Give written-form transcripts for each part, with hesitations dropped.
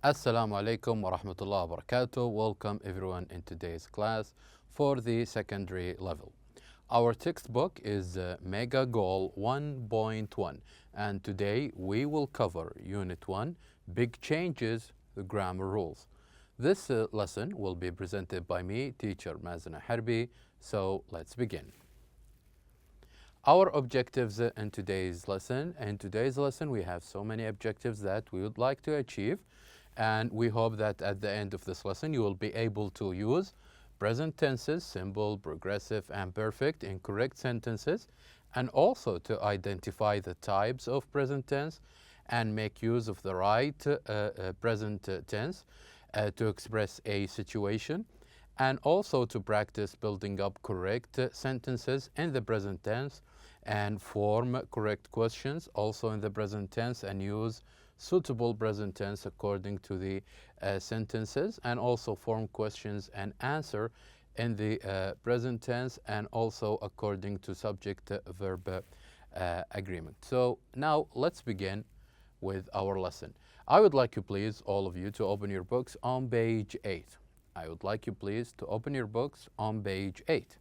Assalamu alaikum wa rahmatullahi wa barakatuh. Welcome everyone in today's class for the secondary level. Our textbook is Mega Goal 1.1 and today we will cover Unit 1, Big Changes, the Grammar Rules. This lesson will be presented by me, teacher Mazana Harbi, so let's begin. Our objectives in today's lesson. In today's lesson we have so many objectives that we would like to achieve. And we hope that at the end of this lesson, you will be able to use present tenses, simple, progressive, and perfect in correct sentences, and also to identify the types of present tense and make use of the right present tense to express a situation, and also to practice building up correct sentences in the present tense and form correct questions also in the present tense and use suitable present tense according to the sentences, and also form questions and answer in the present tense and also according to subject-verb agreement. So now let's begin with our lesson. I would like you please, all of you, to open your books on page 8. I would like you please to open your books on page 8.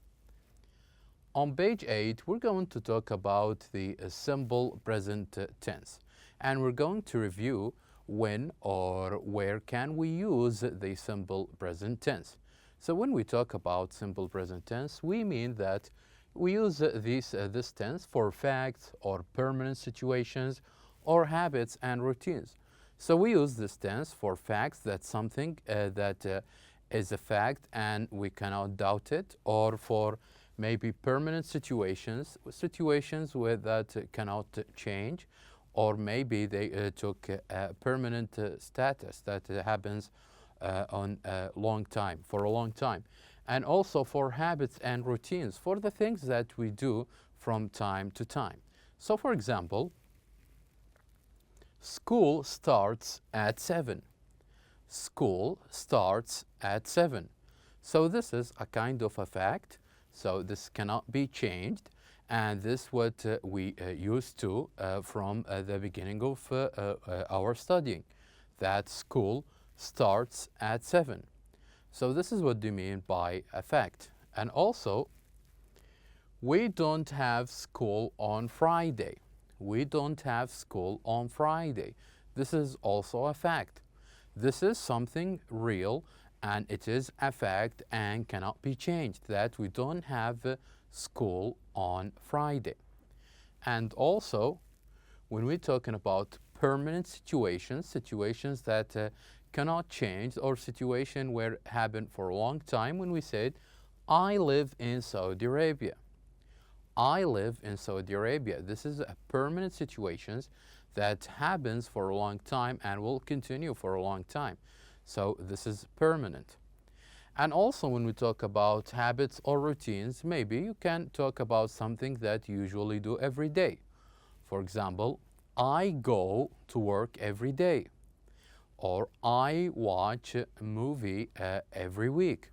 On page 8, we're going to talk about the simple present tense. And we're going to review when or where can we use the simple present tense. So when we talk about simple present tense, we mean that we use this tense for facts or permanent situations or habits and routines. So we use this tense for facts, that's something that is a fact and we cannot doubt it, or for maybe permanent situations where that cannot change, or maybe they took a permanent status that happens on a long time, for a long time. And also for habits and routines, for the things that we do from time to time. So for example, school starts at 7. School starts at 7. So this is a kind of a fact, so this cannot be changed. And this is what we used to from the beginning of our studying, that school starts at 7. So this is what they mean by a fact. And also, we don't have school on Friday. We don't have school on Friday. This is also a fact. This is something real and it is a fact and cannot be changed, that we don't have school on Friday. And also, when we're talking about permanent situations that cannot change, or situation where it happened for a long time, when we said, I live in Saudi Arabia. I live in Saudi Arabia. This is a permanent situations that happens for a long time and will continue for a long time. So this is permanent. And also when we talk about habits or routines, maybe you can talk about something that you usually do every day. For example, I go to work every day, or I watch a movie every week,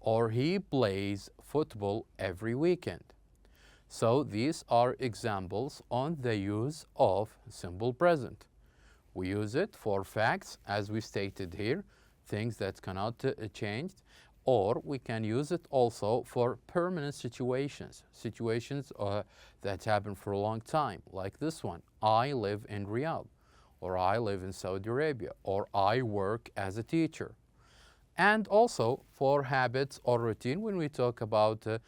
or he plays football every weekend. So these are examples on the use of simple present. We use it for facts, as we stated here, things that cannot change, or we can use it also for permanent situations that happen for a long time, like this one, I live in Riyadh, or I live in Saudi Arabia, or I work as a teacher. And also for habits or routine, when we talk about the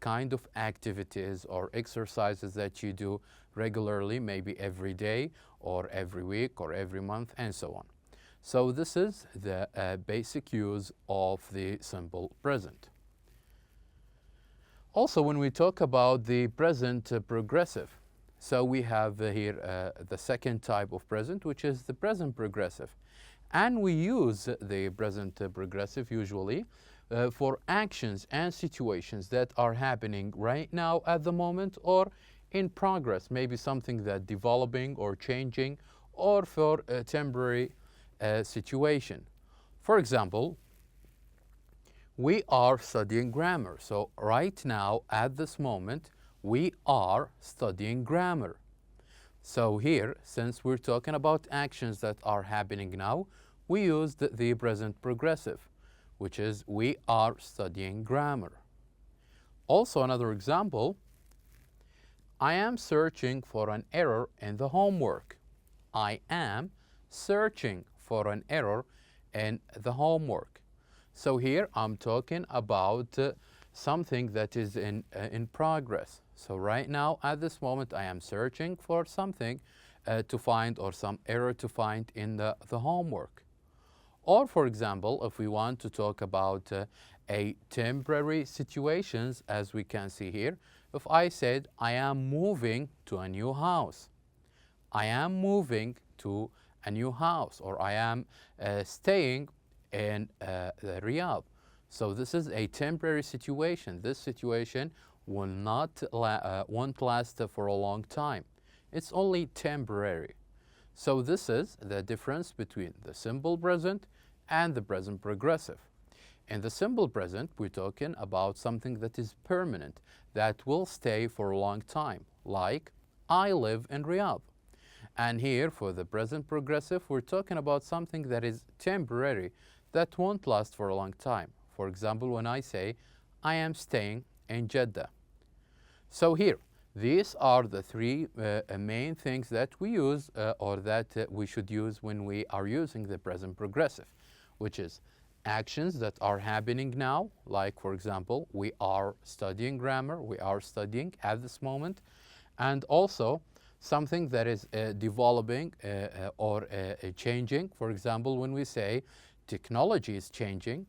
kind of activities or exercises that you do regularly, maybe every day or every week or every month and so on. So this is the basic use of the simple present. Also, when we talk about the present progressive, so we have here the second type of present, which is the present progressive. And we use the present progressive usually for actions and situations that are happening right now at the moment or in progress, maybe something that developing or changing, or for a temporary situation. For example, we are studying grammar. So right now, at this moment, we are studying grammar. So here, since we're talking about actions that are happening now, we used the present progressive, which is we are studying grammar. Also, another example, I am searching for an error in the homework. I am searching for an error in the homework. So here I'm talking about something that is in progress. So right now, at this moment, I am searching for something to find, or some error to find in the homework. Or for example, if we want to talk about a temporary situations, as we can see here, if I said I am moving to a new house, I am moving to a new house, or I am staying in Riyadh. So this is a temporary situation. This situation will not won't last for a long time. It's only temporary. So this is the difference between the simple present and the present progressive. In the simple present, we're talking about something that is permanent, that will stay for a long time, like I live in Riyadh. And here, for the present progressive, we're talking about something that is temporary, that won't last for a long time. For example, when I say, I am staying in Jeddah. So here, these are the three main things that we use or that we should use when we are using the present progressive, which is actions that are happening now, like for example, we are studying grammar, we are studying at this moment, and also something that is developing or changing. For example, when we say technology is changing,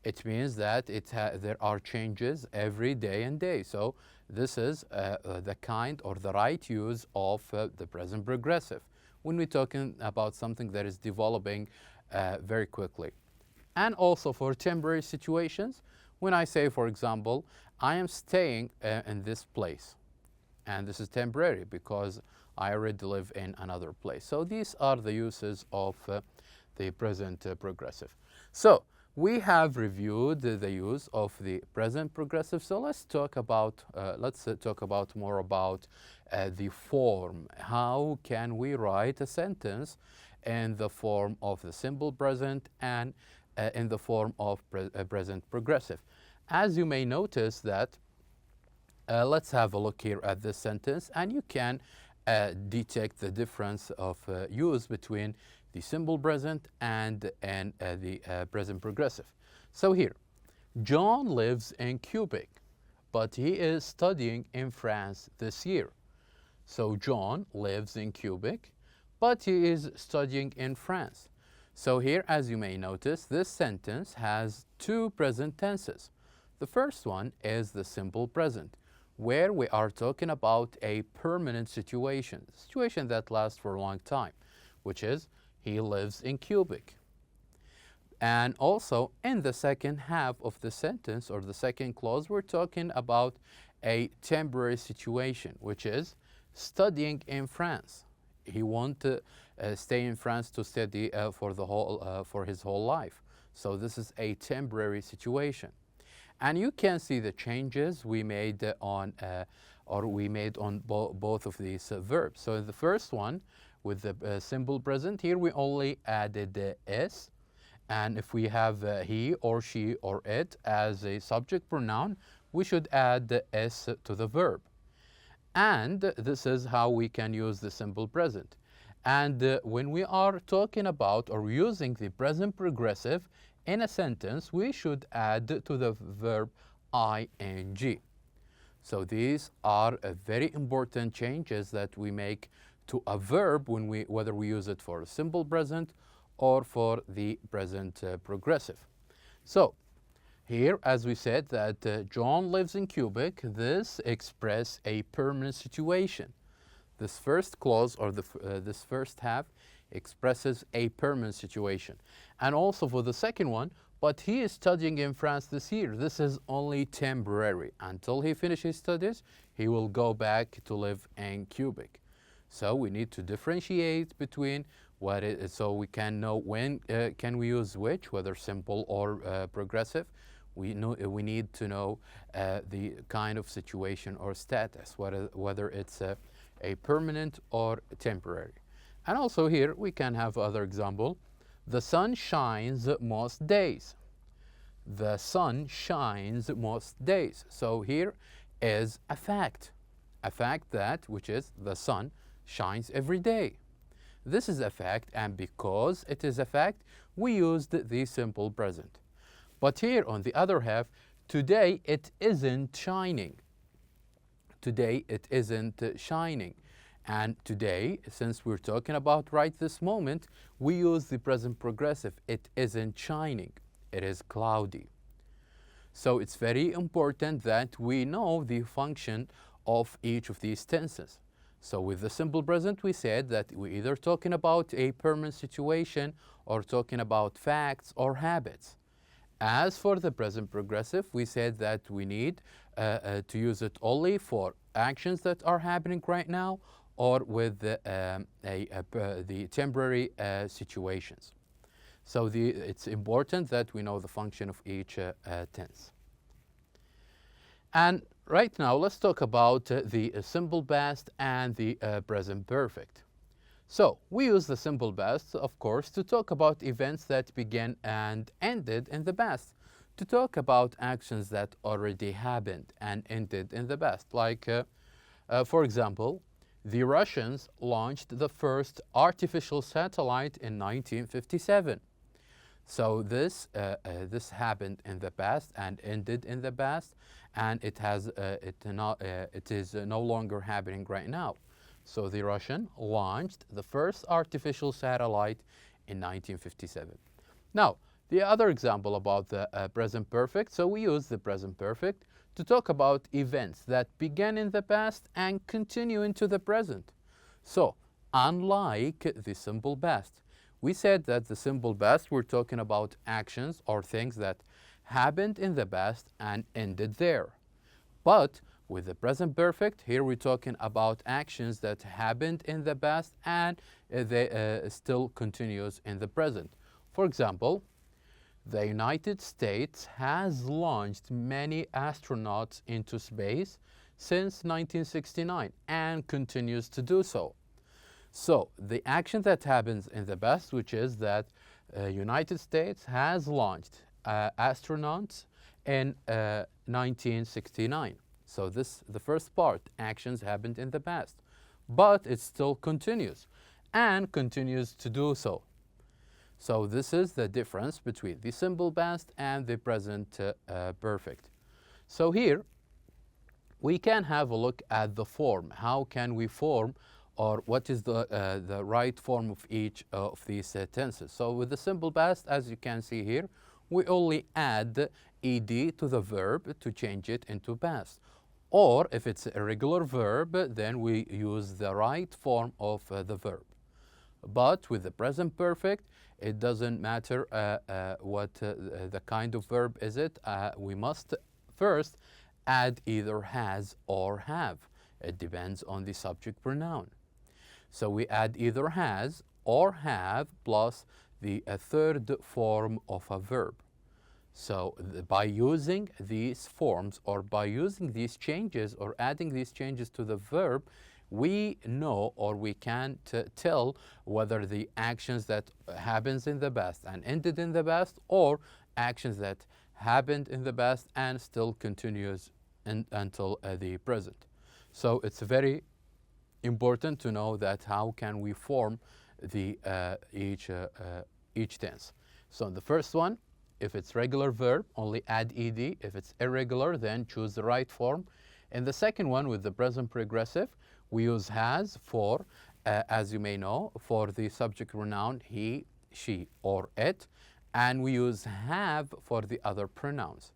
it means that there are changes every day and day. So this is the kind or the right use of the present progressive when we're talking about something that is developing very quickly. And also for temporary situations, when I say, for example, I am staying in this place, and this is temporary because I already live in another place. So these are the uses of the present progressive. So we have reviewed the use of the present progressive. So let's talk about more about the form. How can we write a sentence in the form of the simple present and in the form of present progressive? As you may notice that, let's have a look here at this sentence, and you can detect the difference of use between the simple present and the present progressive. So here, John lives in Quebec, but he is studying in France this year. So John lives in Quebec, but he is studying in France. So here, as you may notice, this sentence has two present tenses. The first one is the simple present, where we are talking about a permanent situation that lasts for a long time, which is he lives in Quebec. And also in the second half of the sentence, or the second clause, we're talking about a temporary situation, which is studying in France. He won't stay in France to study for his whole life. So this is a temporary situation. And you can see the changes we made on both of these verbs. So in the first one, with the simple present, here we only added the s. And if we have he or she or it as a subject pronoun, we should add the s to the verb. And this is how we can use the simple present. And when we are talking about or using the present progressive in a sentence, we should add to the verb ing. So these are very important changes that we make to a verb whether we use it for a simple present or for the present progressive. So here, as we said, that John lives in Quebec, this expresses a permanent situation. This first clause, or this first half, expresses a permanent situation. And also for the second one, but he is studying in France this year. This is only temporary. Until he finishes studies, he will go back to live in Quebec. So we need to differentiate between what it is, so we can know when can we use which, whether simple or progressive. We need to know the kind of situation or status, whether it's a permanent or temporary. And also here we can have other example. The sun shines most days. The sun shines most days. So here is a fact that which is the sun shines every day. This is a fact, and because it is a fact, we used the simple present. But here on the other half, today it isn't shining. Today it isn't shining. And today, since we're talking about right this moment, we use the present progressive. It isn't shining. It is cloudy. So it's very important that we know the function of each of these tenses. So with the simple present, we said that we're either talking about a permanent situation or talking about facts or habits. As for the present progressive, we said that we need to use it only for actions that are happening right now or with the temporary situations. So it's important that we know the function of each tense. And right now, let's talk about the simple past and the present perfect. So we use the simple past, of course, to talk about events that began and ended in the past, to talk about actions that already happened and ended in the past. Like, for example, the Russians launched the first artificial satellite in 1957. So this happened in the past and ended in the past, and it is no longer happening right now. So the Russian launched the first artificial satellite in 1957. Now, the other example about the present perfect, so we use the present perfect to talk about events that began in the past and continue into the present. So, unlike the simple past, we said that the simple past, we're talking about actions or things that happened in the past and ended there. But with the present perfect, here we're talking about actions that happened in the past and they still continues in the present. For example, the United States has launched many astronauts into space since 1969 and continues to do so. So the action that happens in the past, which is that United States has launched astronauts in 1969. So the first part, actions happened in the past, but it still continues and continues to do so. So this is the difference between the simple past and the present perfect. So here we can have a look at the form. How can we form, or what is the right form of each of these tenses? So with the simple past, as you can see here, we only add ed to the verb to change it into past. Or if it's a regular verb, then we use the right form of the verb. But with the present perfect, it doesn't matter what the kind of verb is it. We must first add either has or have. It depends on the subject pronoun. So we add either has or have plus the third form of a verb. So by using these forms or by using these changes or adding these changes to the verb, we know or we can tell whether the actions that happens in the past and ended in the past or actions that happened in the past and still continues until the present. So it's very important to know that how can we form the each tense. So in the first one, if it's regular verb, only add ed. If it's irregular, then choose the right form. In the second one, with the present progressive, we use has for, as you may know, for the subject pronoun he, she, or it, and we use have for the other pronouns.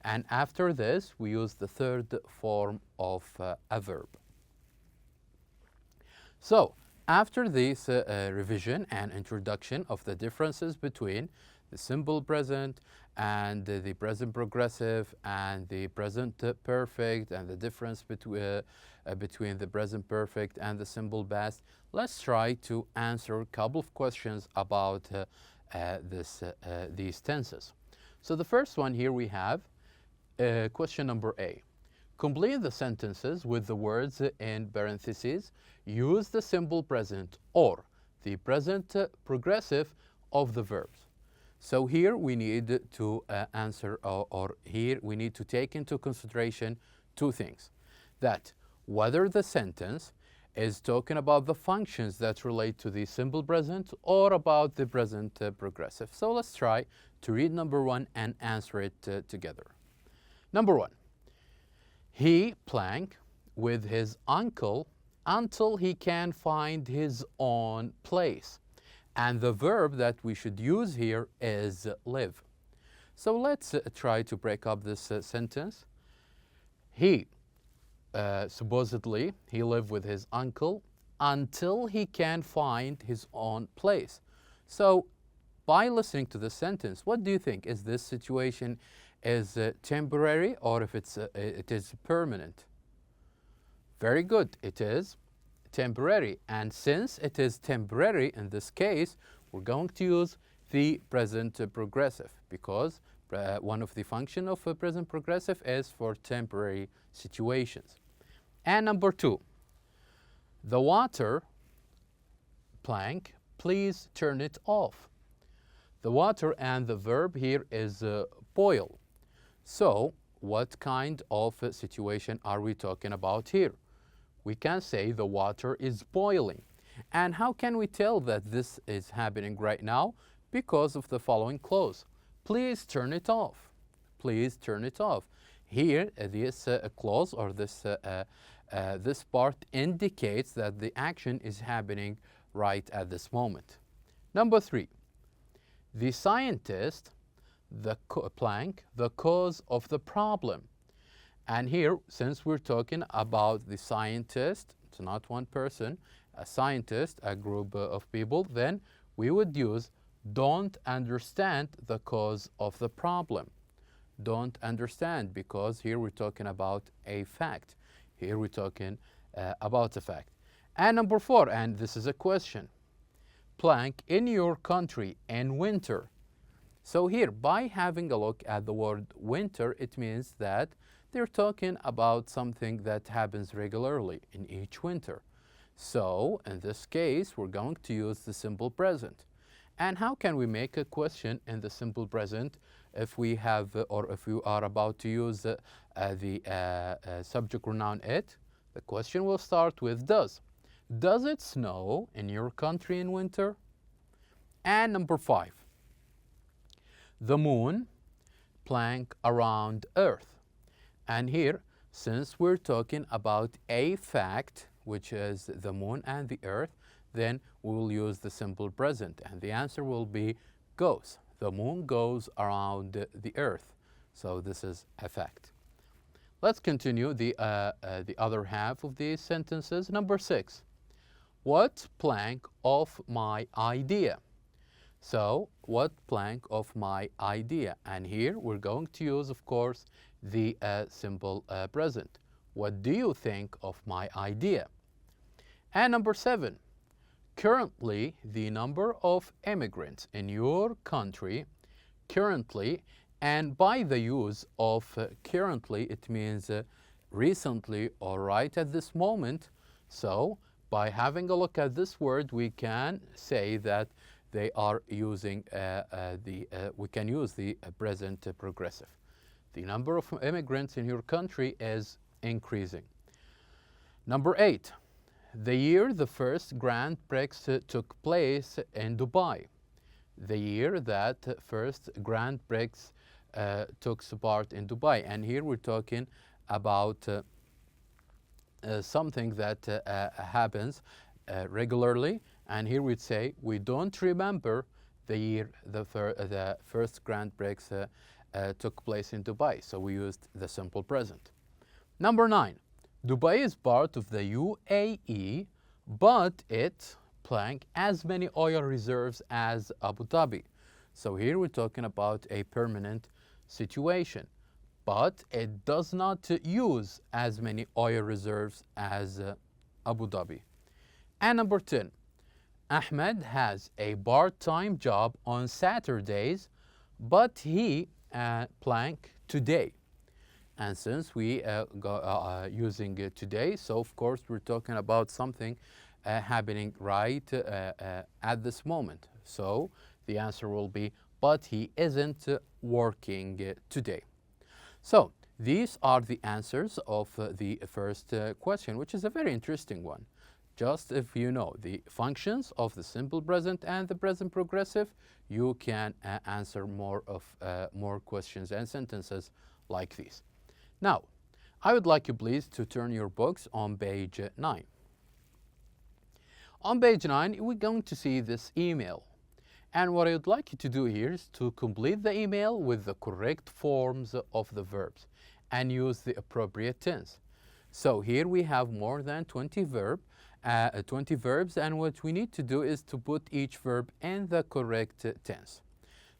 And after this, we use the third form of a verb. So, after this revision and introduction of the differences between the simple present and the present progressive and the present perfect and the difference between the present perfect and the simple past, let's try to answer a couple of questions about these tenses. So the first one here we have question number A. complete the sentences with the words in parentheses, use the simple present or the present progressive of the verbs. So here we need to answer, or here we need to take into consideration two things. That whether the sentence is talking about the functions that relate to the simple present or about the present progressive. So let's try to read number one and answer it together. Number one, he plank with his uncle until he can find his own place. And the verb that we should use here is live. So let's try to break up this sentence. He, supposedly, he lived with his uncle until he can find his own place. So by listening to the sentence, what do you think? Is this situation is temporary or if it is permanent? Very good, it is temporary. And since it is temporary in this case, we're going to use the present progressive because one of the function of a present progressive is for temporary situations. And number two, the water plank, please turn it off. The water and the verb here is boil. So what kind of situation are we talking about here? We can say the water is boiling. And how can we tell that this is happening right now? Because of the following clause. Please turn it off. Please turn it off. Here, this clause or this part indicates that the action is happening right at this moment. Number three, the scientist, the cause of the problem. And here, since we're talking about the scientist, it's not one person, a scientist, a group of people, then we would use don't understand the cause of the problem. Don't understand, because here we're talking about a fact. Here we're talking about a fact. And number four, and this is a question. Plank in your country in winter. So here, by having a look at the word winter, it means that they're talking about something that happens regularly in each winter. So in this case, we're going to use the simple present. And how can we make a question in the simple present if we have, or if we are about to use the subject pronoun it? The question will start with does. Does it snow in your country in winter? And number five, the moon plank around Earth. And here, since we're talking about a fact, which is the moon and the earth, then we will use the simple present. And the answer will be goes. The moon goes around the earth. So this is a fact. Let's continue the other half of these sentences. Number six, what plank of my idea? So, what plank of my idea? And here we're going to use, of course, the simple present. What do you think of my idea? And number seven, currently the number of immigrants in your country, currently, and by the use of currently, it means recently or right at this moment. So, by having a look at this word, we can say that they are using we can use the present progressive. The number of immigrants in your country is increasing. Number eight, the year the first Grand Prix took place in Dubai. The year that first Grand Prix took part in Dubai. And here we're talking about something that happens regularly. And here we'd say, we don't remember the year the first Grand Prix took place in Dubai. So we used the simple present. Number nine, Dubai is part of the UAE, but it plank as many oil reserves as Abu Dhabi. So here we're talking about a permanent situation, but it does not use as many oil reserves as Abu Dhabi. And number 10, Ahmed has a part-time job on Saturdays, but he plank today. And since we using it today, so of course we're talking about something happening right at this moment. So the answer will be, but he isn't working today. So these are the answers of the first question, which is a very interesting one. Just if you know the functions of the simple present and the present progressive, you can answer more questions and sentences like these. Now, I would like you please to turn your books on page 9. On page 9, we're going to see this email. And what I would like you to do here is to complete the email with the correct forms of the verbs and use the appropriate tense. So here we have more than 20 verbs, and what we need to do is to put each verb in the correct tense.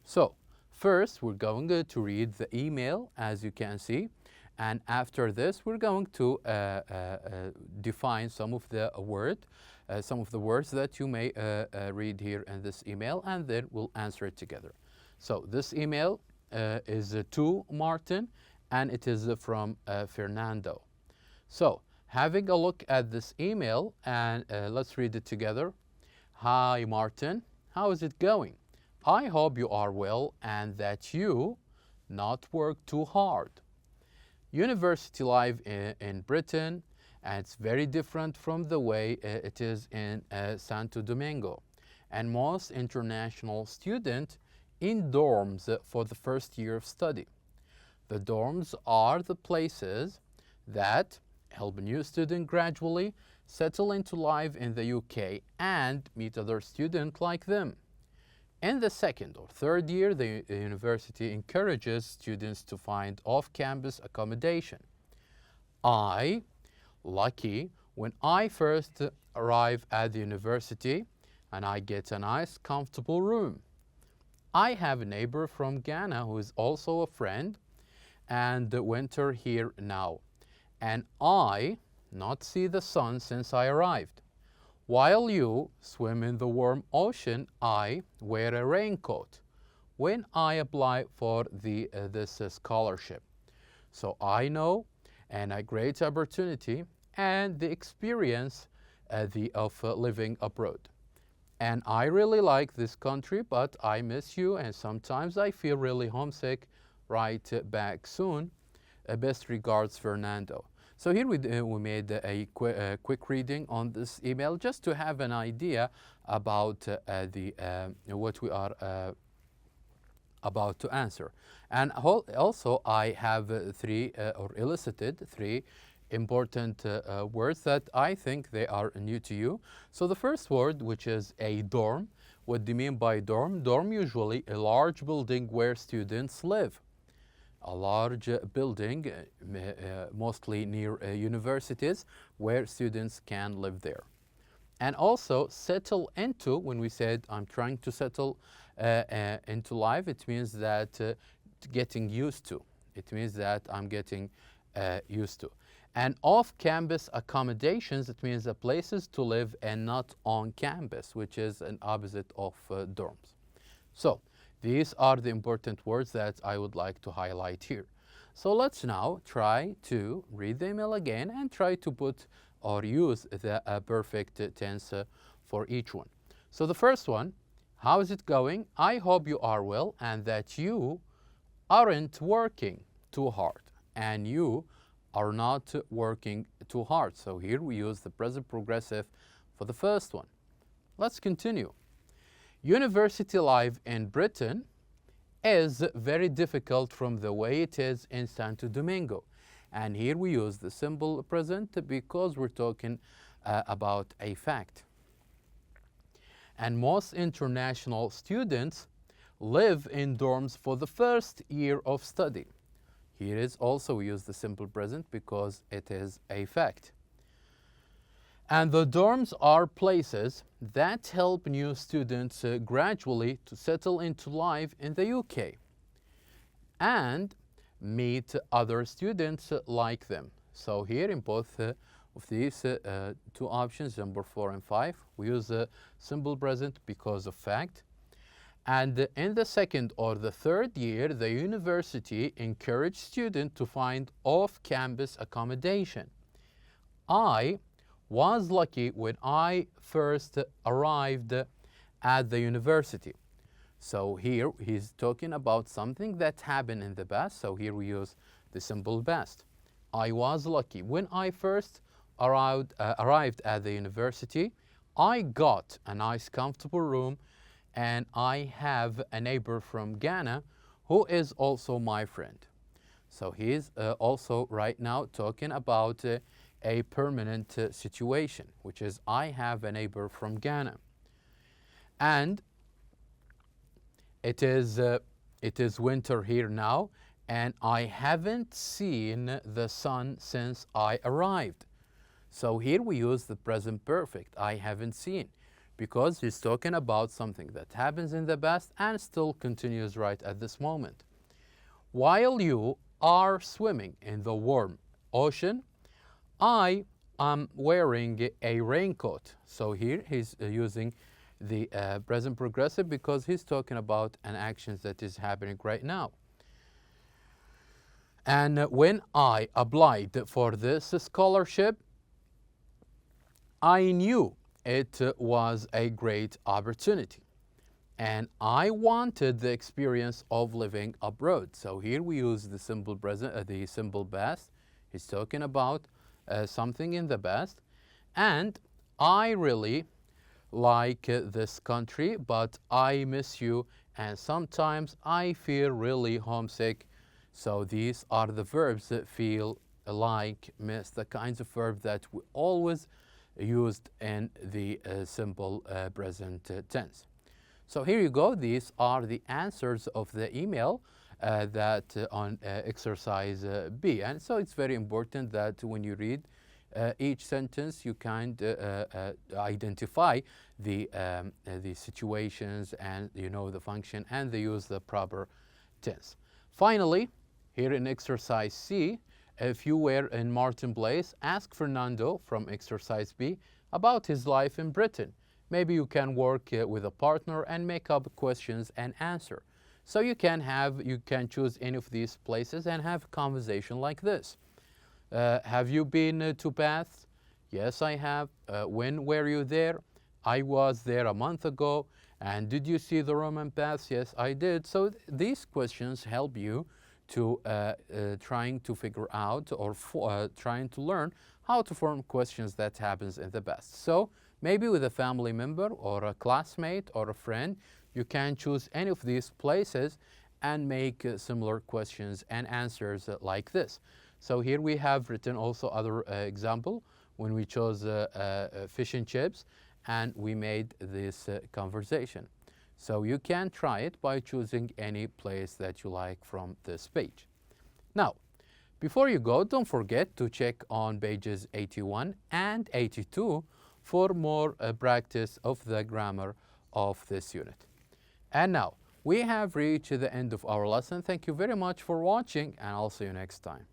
So first, we're going to read the email, as you can see. And after this, we're going to define some of the words that you may read here in this email, and then we'll answer it together. So this email is to Martin, and it is from Fernando. So having a look at this email, and let's read it together. Hi Martin, how is it going? I hope you are well and that you not work too hard. University life in Britain, and it's very different from the way it is in Santo Domingo. And most international students in dorms for the first year of study. The dorms are the places that help a new student gradually settle into life in the UK and meet other students like them. In the second or third year, the university encourages students to find off-campus accommodation. Lucky, when I first arrive at the university and I get a nice, comfortable room. I have a neighbor from Ghana who is also a friend and winter here now. And I not see the sun since I arrived. While you swim in the warm ocean, I wear a raincoat when I apply for this scholarship. So I know and a great opportunity and the experience of living abroad. And I really like this country, but I miss you and sometimes I feel really homesick. Right back soon. Best regards, Fernando. So here we made a quick reading on this email just to have an idea about what we are about to answer. And also I have elicited three important words that I think they are new to you. So the first word, which is a dorm. What do you mean by dorm? Dorm usually a large building where students live. A large building, mostly near universities, where students can live there. And also settle into, when we said I'm trying to settle into life, it means that getting used to. It means that I'm getting used to. And off-campus accommodations, it means the places to live and not on campus, which is an opposite of dorms. So these are the important words that I would like to highlight here. So let's now try to read the email again and try to put or use the perfect tense for each one. So the first one, how is it going? I hope you are well and that you aren't working too hard. And you are not working too hard. So here we use the present progressive for the first one. Let's continue. University life in Britain is very difficult from the way it is in Santo Domingo. And here we use the simple present because we're talking about a fact. And most international students live in dorms for the first year of study. Here is also we use the simple present because it is a fact. And the dorms are places that help new students gradually to settle into life in the UK and meet other students like them. So here in both of these two options, number 4 and 5, we use the simple present because of fact. And in the second or the third year, the university encouraged students to find off-campus accommodation. I was lucky when I first arrived at the university. So here he's talking about something that happened in the past. So here we use the simple past. I was lucky when I first arrived at the university. I got a nice comfortable room, and I have a neighbor from Ghana who is also my friend. So he's also right now talking about a permanent situation, which is I have a neighbor from Ghana. And it is winter here now, and I haven't seen the sun since I arrived. So here we use the present perfect, I haven't seen, because he's talking about something that happens in the past and still continues right at this moment. While you are swimming in the warm ocean, I am wearing a raincoat. So here he's using the present progressive because he's talking about an action that is happening right now. And when I applied for this scholarship, I knew it was a great opportunity, and I wanted the experience of living abroad. So here we use the simple present, the simple past. He's talking about something in the past, and I really like this country, but I miss you, and sometimes I feel really homesick. So these are the verbs that feel like, miss, the kinds of verbs that we always used in the simple present tense. So here you go. These are the answers of the email that on exercise B. And so it's very important that when you read each sentence, you can identify the situations, and you know the function, and they use the proper tense. Finally, here in exercise C, if you were in Martin Place, ask Fernando from exercise B about his life in Britain. Maybe you can work with a partner and make up questions and answer. So you can choose any of these places and have a conversation like this. Have you been to Bath? Yes, I have. When were you there? I was there a month ago. And did you see the Roman baths? Yes, I did. So these questions help you to trying to figure out or trying to learn how to form questions that happens in the past. So maybe with a family member or a classmate or a friend, you can choose any of these places and make similar questions and answers like this. So here we have written also other example when we chose fish and chips, and we made this conversation. So you can try it by choosing any place that you like from this page. Now, before you go, don't forget to check on pages 81 and 82 for more practice of the grammar of this unit. And now, we have reached the end of our lesson. Thank you very much for watching, and I'll see you next time.